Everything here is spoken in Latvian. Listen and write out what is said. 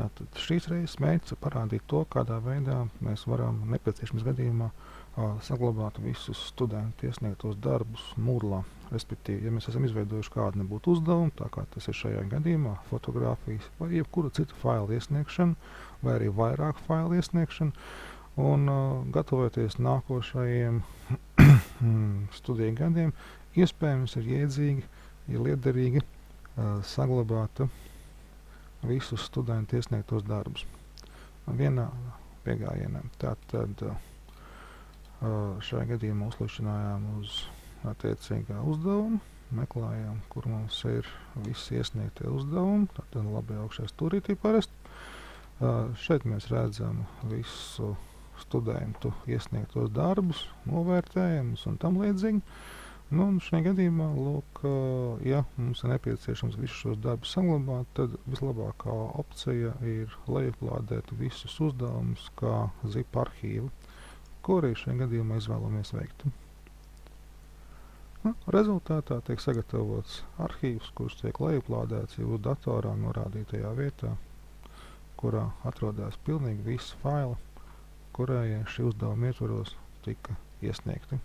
Tātad šīs reizes mērķis ir parādīt to, kādā veidā mēs varam nepieciešams gadījumā saglabāt visus studentu iesniegtos darbus Moodlā. Respektīvi, ja mēs esam izveidojuši kādu nebūtu uzdevumu, tā kā tas ir šajā gadījumā, fotogrāfijas vai jebkura cita faila iesniegšana, vai arī vairāk failu iesniegšana, un gatavoties nākošajiem studiju gadiem, iespējams ir jēdzīgi, ir liederīgi saglabāt visus studentu iesniegtos darbus vienā piegājienā. Tātad šajā gadījumā uzklikšķinājām uz attiecīgā uzdevuma, meklējām, kur mums ir visi iesniegtie uzdevumi, tātad labi augšā stūrītī parasti. Šeit mēs redzam visu studentu iesniegtos darbus, novērtējumus un tam līdzīgi. Nu, un šajā gadījumā, lūk, ja mums ir nepieciešams visus šos darbus saglabāt, tad vislabākā opcija ir lejuplādēt visus uzdevumus kā zip arhīvu, ko arī šajā gadījumā izvēlamies veikt. Nu, rezultātā tiek sagatavots arhīvs, kurš tiek lejuplādēts jau datorā norādītajā vietā, kurā atrodas pilnīgi visi faili, kurai šī uzdevuma ietvaros tika iesniegti.